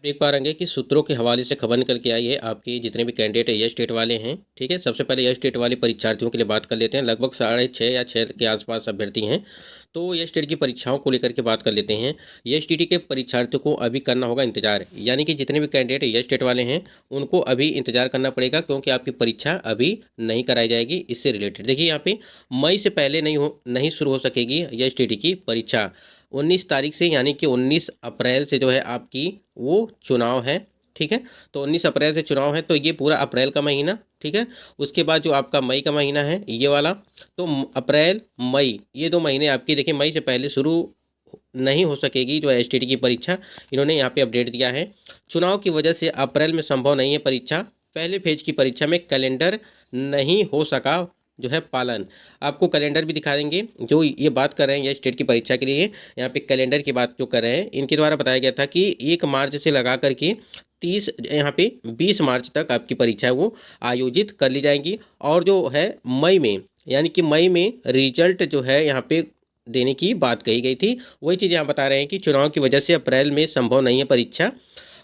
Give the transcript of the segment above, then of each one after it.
देख पा रहेंगे कि सूत्रों के हवाले से खबर निकल के आई है। आपके जितने भी कैंडिडेट है, यह स्टेट वाले हैं, ठीक है। सबसे पहले यह स्टेट वाले परीक्षार्थियों के लिए बात कर लेते हैं। लगभग 6.5 या 6 के आसपास अभ्यर्थी हैं। तो यह स्टेट की परीक्षाओं को लेकर के बात कर लेते हैं। यह स्टेट के परीक्षार्थियों को अभी करना होगा इंतजार, यानी कि जितने भी कैंडिडेट यह स्टेट वाले हैं उनको अभी इंतजार करना पड़ेगा, क्योंकि आपकी परीक्षा अभी नहीं कराई जाएगी। इससे रिलेटेड देखिए, यहाँ पे मई से पहले नहीं शुरू हो सकेगी यह स्टेट की परीक्षा। 19 तारीख से, यानी कि 19 अप्रैल से जो है आपकी वो चुनाव है, ठीक है। तो 19 अप्रैल से चुनाव है, तो ये पूरा अप्रैल का महीना, ठीक है। उसके बाद जो आपका मई का महीना है ये वाला, तो अप्रैल मई ये 2 महीने आपकी देखिए मई से पहले शुरू नहीं हो सकेगी जो एसटीटी की परीक्षा। इन्होंने यहाँ पे अपडेट दिया है। चुनाव की वजह से अप्रैल में संभव नहीं है परीक्षा। पहले फेज की परीक्षा में कैलेंडर नहीं हो सका जो है पालन। आपको कैलेंडर भी दिखा देंगे। जो ये बात कर रहे हैं ये स्टेट की परीक्षा के लिए, यहाँ पे कैलेंडर की बात जो कर रहे हैं, इनके द्वारा बताया गया था कि 1 मार्च से लगा करके 30 यहाँ पे 20 मार्च तक आपकी परीक्षा है वो आयोजित कर ली जाएंगी। और जो है मई में, यानी कि मई में रिजल्ट जो है यहाँ पे देने की बात कही गई थी। वही चीज़ यहाँ बता रहे हैं कि चुनाव की वजह से अप्रैल में संभव नहीं है परीक्षा,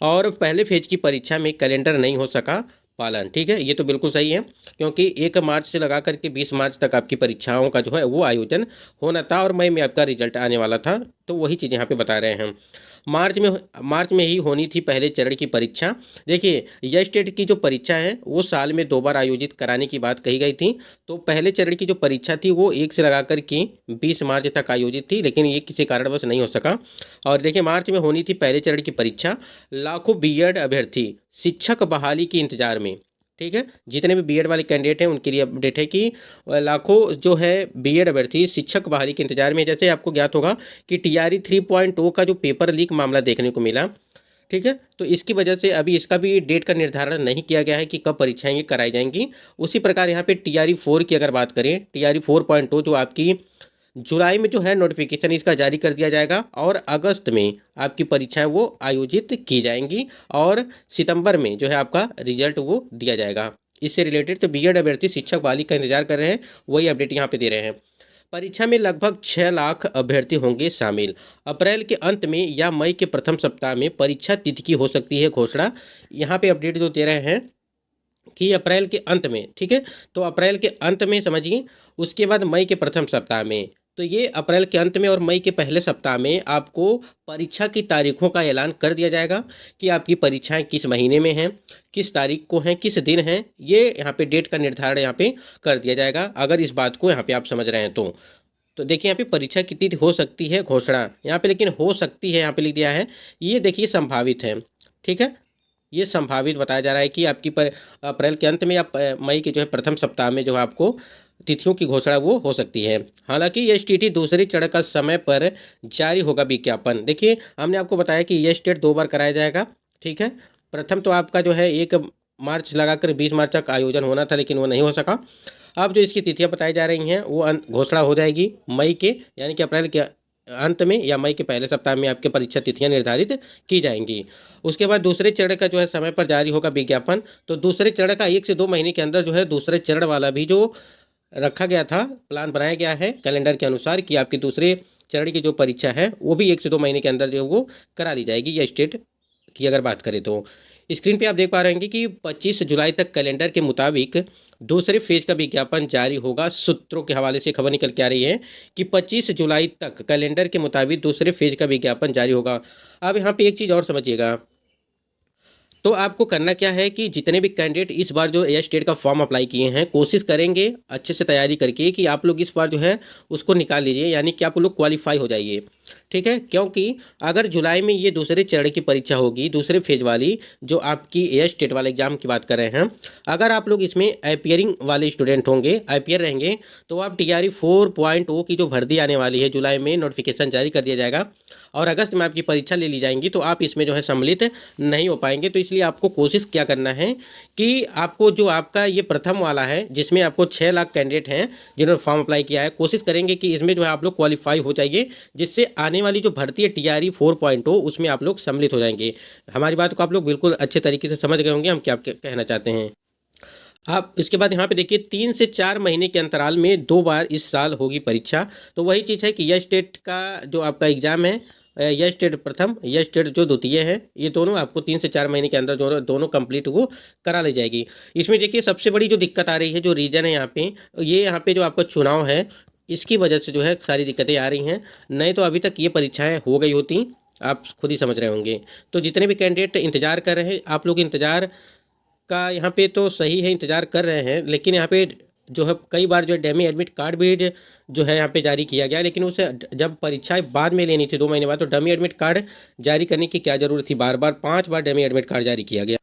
और पहले फेज की परीक्षा में कैलेंडर नहीं हो सका पालन, ठीक है। ये तो बिल्कुल सही है, क्योंकि 1 मार्च से लगा करके 20 मार्च तक आपकी परीक्षाओं का जो है वो आयोजन होना था, और मई में आपका रिजल्ट आने वाला था। तो वही चीज़ यहाँ पे बता रहे हैं। मार्च में ही होनी थी पहले चरण की परीक्षा। देखिए, यह स्टेट की जो परीक्षा है वो साल में 2 बार आयोजित कराने की बात कही गई थी। तो पहले चरण की जो परीक्षा थी वो 1 से लगा कर के 20 मार्च तक आयोजित थी, लेकिन ये किसी कारणवश नहीं हो सका। और देखिए, मार्च में होनी थी पहले चरण की परीक्षा। लाखों बीएड अभ्यर्थी शिक्षक बहाली के इंतजार में, ठीक है। जितने भी बीएड वाले कैंडिडेट हैं उनके लिए अपडेट है कि लाखों जो है बीएड अभ्यर्थी शिक्षक बहाली के इंतजार में। जैसे आपको ज्ञात होगा कि टीआरई 3.0 का जो पेपर लीक मामला देखने को मिला, ठीक है। तो इसकी वजह से अभी इसका भी डेट का निर्धारण नहीं किया गया है कि कब परीक्षाएं ये कराई जाएंगी। उसी प्रकार यहाँ पे टीआरई 4 की अगर बात करें, टीआरई 4.0 जो आपकी जुलाई में जो है नोटिफिकेशन इसका जारी कर दिया जाएगा, और अगस्त में आपकी परीक्षाएं वो आयोजित की जाएंगी, और सितंबर में जो है आपका रिजल्ट वो दिया जाएगा। इससे रिलेटेड तो बीएड अभ्यर्थी शिक्षक बहाली का इंतजार कर रहे हैं, वही अपडेट यहाँ पे दे रहे हैं। परीक्षा में लगभग 6 लाख अभ्यर्थी होंगे शामिल। अप्रैल के अंत में या मई के प्रथम सप्ताह में परीक्षा तिथि की हो सकती है घोषणा। यहाँ पे अपडेट जो दे रहे हैं कि अप्रैल के अंत में, ठीक है। तो अप्रैल के अंत में समझिए, उसके बाद मई के प्रथम सप्ताह में। तो ये अप्रैल के अंत में और मई के पहले सप्ताह में आपको परीक्षा की तारीखों का ऐलान कर दिया जाएगा कि आपकी परीक्षाएं किस महीने में हैं, किस तारीख को हैं, किस दिन हैं। ये यहाँ पे डेट का निर्धारण यहाँ पे कर दिया जाएगा, अगर इस बात को यहाँ पे आप समझ रहे हैं तो। तो देखिए, यहाँ पे परीक्षा कितनी हो सकती है घोषणा यहाँ पे, लेकिन हो सकती है यहाँ पे लिख दिया है। ये देखिए संभावित है, ठीक है। ये संभावित बताया जा रहा है कि आपकी अप्रैल के अंत में या मई के जो है प्रथम सप्ताह में जो है आपको तिथियों की घोषणा वो हो सकती है। हालांकि यह स्टेट दूसरे चरण का समय पर जारी होगा विज्ञापन। देखिए, हमने आपको बताया कि यह स्टेट 2 बार कराया जाएगा, ठीक है। प्रथम तो आपका जो है 1 मार्च लगाकर 20 मार्च तक आयोजन होना था, लेकिन वो नहीं हो सका। अब जो इसकी तिथियां बताई जा रही हैं वो घोषणा हो जाएगी मई के, यानी कि अप्रैल के अंत में या मई के पहले सप्ताह में आपके परीक्षा तिथियां निर्धारित की जाएंगी। उसके बाद दूसरे चरण का जो है समय पर जारी होगा विज्ञापन। तो दूसरे चरण का 1 से 2 महीने के अंदर जो है दूसरे चरण वाला भी जो रखा गया था, प्लान बनाया गया है कैलेंडर के अनुसार कि आपकी दूसरे चरण की जो परीक्षा है वो भी 1 से 2 महीने के अंदर जो वो करा ली जाएगी। यह स्टेट की अगर बात करें तो स्क्रीन पे आप देख पा रहे हैं कि 25 जुलाई तक कैलेंडर के मुताबिक दूसरे फेज का विज्ञापन जारी होगा। सूत्रों के हवाले से खबर निकल के आ रही है कि 25 जुलाई तक कैलेंडर के मुताबिक दूसरे फेज का विज्ञापन जारी होगा। अब यहाँ पे एक चीज़ और समझिएगा। तो आपको करना क्या है कि जितने भी कैंडिडेट इस बार जो एयर स्टेट का फॉर्म अप्लाई किए हैं, कोशिश करेंगे अच्छे से तैयारी करके कि आप लोग इस बार जो है उसको निकाल लीजिए, यानी कि आप लोग क्वालिफाई हो जाइए, ठीक है। क्योंकि अगर जुलाई में ये दूसरे चरण की परीक्षा होगी, दूसरे फेज वाली जो आपकी एयर स्टेट वाले एग्जाम की बात कर रहे हैं, अगर आप लोग इसमें अपियरिंग वाले स्टूडेंट होंगे, अपियर रहेंगे, तो आप टीआरई 4.0 की जो भर्ती आने वाली है, जुलाई में नोटिफिकेशन जारी कर दिया जाएगा और अगस्त में आपकी परीक्षा ले ली जाएंगी, तो आप इसमें जो है सम्मिलित नहीं हो पाएंगे। तो इसलिए आपको कोशिश क्या करना है कि आपको जो आपका ये प्रथम वाला है, जिसमें आपको 6 लाख कैंडिडेट हैं जिन्होंने फॉर्म अप्लाई किया है, कोशिश करेंगे कि इसमें जो है आप लोग क्वालिफाई हो जाइए, जिससे आने वाली जो भर्ती है टीआरई 4.0 उसमें आप लोग सम्मिलित हो जाएंगे। हमारी बात को आप लोग बिल्कुल अच्छे तरीके से समझ गए होंगे हम क्या कहना चाहते हैं। आप इसके बाद यहाँ पे देखिए 3 से 4 महीने के अंतराल में 2 बार इस साल होगी परीक्षा। तो वही चीज़ है कि यह स्टेट का जो आपका एग्ज़ाम है यह स्टेट प्रथम, यह स्टेट जो द्वितीय है, ये दोनों आपको 3 से 4 महीने के अंदर दोनों कंप्लीट वो करा ली जाएगी। इसमें देखिए सबसे बड़ी जो दिक्कत आ रही है, जो रीजन है यहाँ पे, ये यहाँ पे जो आपका चुनाव है, इसकी वजह से जो है सारी दिक्कतें आ रही हैं। नहीं तो अभी तक ये परीक्षाएं हो गई होती, आप खुद ही समझ रहे होंगे। तो जितने भी कैंडिडेट इंतजार कर रहे हैं, आप लोग इंतजार का यहाँ पे तो सही है, इंतजार कर रहे हैं, लेकिन यहाँ पे जो है कई बार जो है डेमी एडमिट कार्ड भी जो है यहाँ पे जारी किया गया, लेकिन उसे जब परीक्षाएं बाद में लेनी थी 2 महीने बाद, तो डमी एडमिट कार्ड जारी करने की क्या ज़रूरत थी, बार बार 5 बार डमी एडमिट कार्ड जारी किया गया।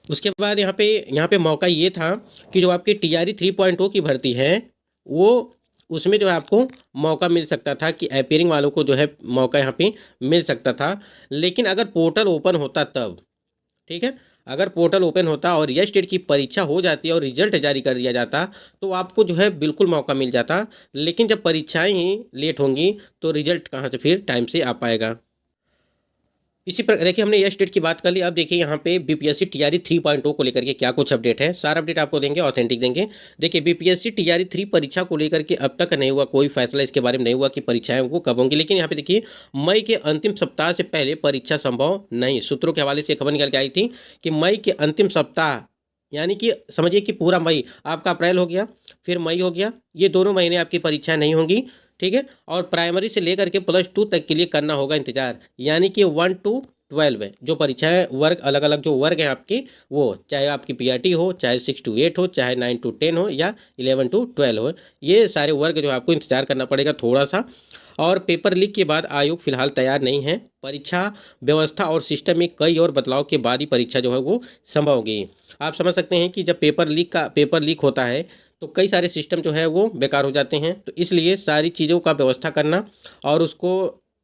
उसके बाद यहाँ पे मौका ये था कि जो आपकी TRE 3.0 की भर्ती है, वो उसमें जो है आपको मौका मिल सकता था कि अपीयरिंग वालों को जो है मौका यहाँ पे मिल सकता था, लेकिन अगर पोर्टल ओपन होता तब, ठीक है, अगर पोर्टल ओपन होता और यह स्टेट की परीक्षा हो जाती और रिजल्ट जारी कर दिया जाता, तो आपको जो है बिल्कुल मौका मिल जाता। लेकिन जब परीक्षाएं ही लेट होंगी तो रिजल्ट कहाँ से फिर टाइम से आ पाएगा। इसी पर देखिए हमने यह स्टेट की बात कर ली। अब देखिए यहाँ पे BPSC TRE 3.0 को लेकर के क्या कुछ अपडेट है, सारा अपडेट आपको देंगे, ऑथेंटिक देंगे। देखिए BPSC TRE 3 परीक्षा को लेकर के अब तक नहीं हुआ कोई फैसला, इसके बारे में नहीं हुआ कि परीक्षाएं वो कब होंगी। लेकिन यहाँ पे देखिए मई के अंतिम सप्ताह से पहले परीक्षा संभव नहीं। सूत्रों के हवाले से खबर निकल के आई थी कि मई के अंतिम सप्ताह, यानी कि समझिए कि पूरा मई, आपका अप्रैल हो गया फिर मई हो गया, ये दोनों महीने आपकी परीक्षाएं नहीं होंगी, ठीक है। और प्राइमरी से लेकर के +2 तक के लिए करना होगा इंतजार, यानी कि 1 to 12 है जो परीक्षाएं, वर्ग अलग अलग जो वर्ग हैं आपकी, वो चाहे आपकी PRT हो, चाहे 6 to 8 हो, चाहे 9 to 10 हो, या 11 to 12 हो, ये सारे वर्ग जो आपको इंतजार करना पड़ेगा थोड़ा सा। और पेपर लीक के बाद आयोग फिलहाल तैयार नहीं है। परीक्षा व्यवस्था और सिस्टम में कई और बदलाव के बाद ही परीक्षा जो है वो संभव होगी। आप समझ सकते हैं कि जब पेपर लीक होता है तो कई सारे सिस्टम जो है वो बेकार हो जाते हैं। तो इसलिए सारी चीज़ों का व्यवस्था करना और उसको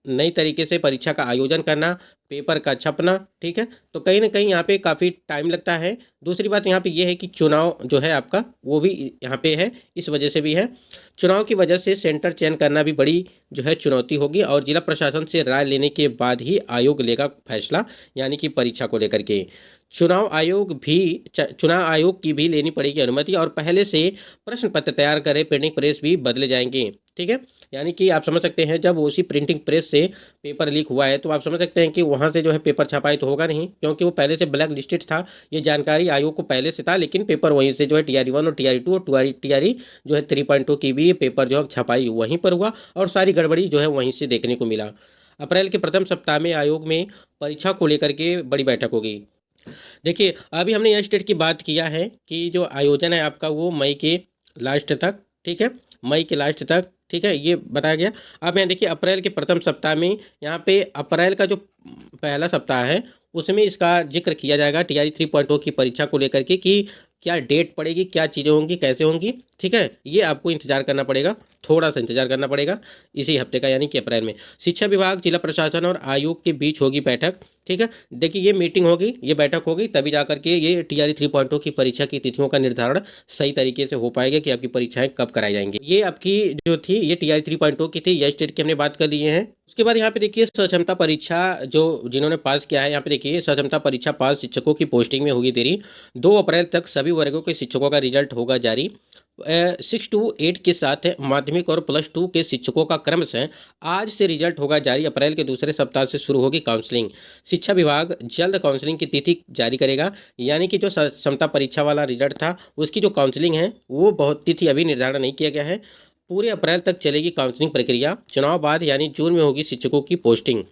नई तरीके से परीक्षा का आयोजन करना, पेपर का छपना, ठीक है, तो कहीं ना कहीं यहाँ पे काफ़ी टाइम लगता है। दूसरी बात यहाँ पे ये है कि चुनाव जो है आपका वो भी यहाँ पे है, इस वजह से भी है। चुनाव की वजह से सेंटर चयन करना भी बड़ी जो है चुनौती होगी, और जिला प्रशासन से राय लेने के बाद ही आयोग लेगा फैसला, यानी कि परीक्षा को लेकर के। चुनाव आयोग की भी लेनी पड़ेगी अनुमति, और पहले से प्रश्न पत्र तैयार करे प्रिंटिंग प्रेस भी बदले जाएंगे, ठीक है। यानी कि आप समझ सकते हैं जब उसी प्रिंटिंग प्रेस से पेपर लीक हुआ है तो आप समझ सकते हैं कि वहाँ से जो है पेपर छपाई तो होगा नहीं, क्योंकि वो पहले से ब्लैक लिस्टेड था। ये जानकारी आयोग को पहले से था, लेकिन पेपर वहीं से जो है TRE 1 और TRE 2 और TRE जो है 3.2 की भी पेपर जो है छपाई वहीं पर हुआ, और सारी गड़बड़ी जो है वहीं से देखने को मिला। अप्रैल के प्रथम सप्ताह में आयोग में परीक्षा को लेकर के बड़ी बैठक होगी। देखिए अभी हमने यह स्टेट की बात किया है कि जो आयोजन है आपका वो मई के लास्ट तक, ठीक है, मई के लास्ट तक, ठीक है, ये बताया गया। अब यहाँ देखिए अप्रैल के प्रथम सप्ताह में, यहाँ पे अप्रैल का जो पहला सप्ताह है उसमें इसका जिक्र किया जाएगा TRE 3.0 की परीक्षा को लेकर के कि क्या डेट पड़ेगी, क्या चीज़ें होंगी, कैसे होंगी, ठीक है। ये आपको इंतजार करना पड़ेगा, थोड़ा सा इंतजार करना पड़ेगा इसी हफ्ते का, यानी कि अप्रैल में। शिक्षा विभाग, जिला प्रशासन और आयोग के बीच होगी बैठक, ठीक है। देखिए ये मीटिंग होगी, ये बैठक होगी, तभी जा करके ये TRE 3.0 की परीक्षा की तिथियों का निर्धारण सही तरीके से हो पाएगा कि आपकी परीक्षाएं कब कराई जाएंगी। ये आपकी जो थी ये TRE 3.0 की थी, यह स्टेट की हमने बात कर लिए हैं। उसके बाद यहाँ पे देखिए सक्षमता परीक्षा जो जिन्होंने पास किया है, यहाँ पे देखिए सक्षमता परीक्षा पास शिक्षकों की पोस्टिंग में होगी देरी। 2 अप्रैल तक सभी वर्गों के शिक्षकों का रिजल्ट होगा जारी। 6 to 8 के साथ माध्यमिक और +2 के शिक्षकों का क्रमशः आज से रिजल्ट होगा जारी। अप्रैल के दूसरे सप्ताह से शुरू होगी काउंसलिंग। शिक्षा विभाग जल्द काउंसलिंग की तिथि जारी करेगा, यानी कि जो क्षमता परीक्षा वाला रिजल्ट था उसकी जो काउंसलिंग है वो बहुत तिथि अभी निर्धारण नहीं किया गया है। पूरे अप्रैल तक चलेगी काउंसलिंग प्रक्रिया। चुनाव बाद यानी जून में होगी शिक्षकों की पोस्टिंग।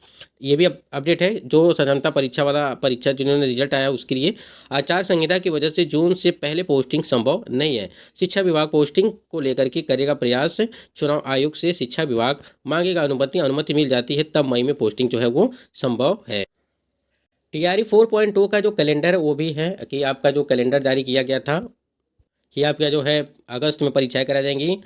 ये भी अपडेट है जो सक्षमता परीक्षा वाला परीक्षा जिन्होंने रिजल्ट आया उसके लिए। आचार संहिता की वजह से जून से पहले पोस्टिंग संभव नहीं है। शिक्षा विभाग पोस्टिंग को लेकर के करेगा प्रयास। चुनाव आयोग से शिक्षा विभाग मांगेगा अनुमति मिल जाती है तब मई में पोस्टिंग जो है वो संभव है। TRE 4.2 का जो कैलेंडर है वो भी है कि आपका जो कैलेंडर जारी किया गया था कि आपका जो है अगस्त में परीक्षाएं कराई जाएंगी,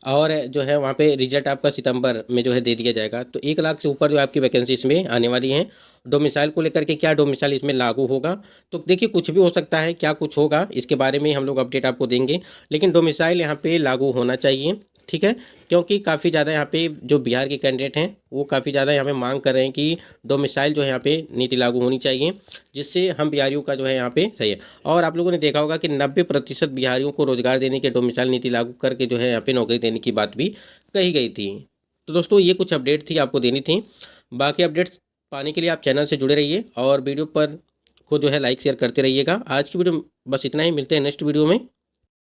और जो है वहाँ पे रिजल्ट आपका सितंबर में जो है दे दिया जाएगा। तो 1 लाख से ऊपर जो आपकी वैकेंसी इसमें आने वाली हैं। डोमिसाइल को लेकर के क्या डोमिसाइल इसमें लागू होगा, तो देखिए कुछ भी हो सकता है, क्या कुछ होगा इसके बारे में हम लोग अपडेट आपको देंगे, लेकिन डोमिसाइल यहाँ पे लागू होना चाहिए, ठीक है। क्योंकि काफ़ी ज़्यादा यहाँ पे जो बिहार के कैंडिडेट हैं वो काफ़ी ज़्यादा यहाँ पे मांग कर रहे हैं कि डोमिसाइल जो है यहाँ पे नीति लागू होनी चाहिए, जिससे हम बिहारियों का जो है यहाँ पे सही है। और आप लोगों ने देखा होगा कि 90% बिहारियों को रोजगार देने के डोमिसाइल नीति लागू करके जो है यहाँ पे नौकरी देने की बात भी कही गई थी। तो दोस्तों ये कुछ अपडेट थी आपको देनी थी। बाकी अपडेट्स पाने के लिए आप चैनल से जुड़े रहिए और वीडियो पर को जो है लाइक शेयर करते रहिएगा। आज की वीडियो बस इतना ही, मिलते हैं नेक्स्ट वीडियो में।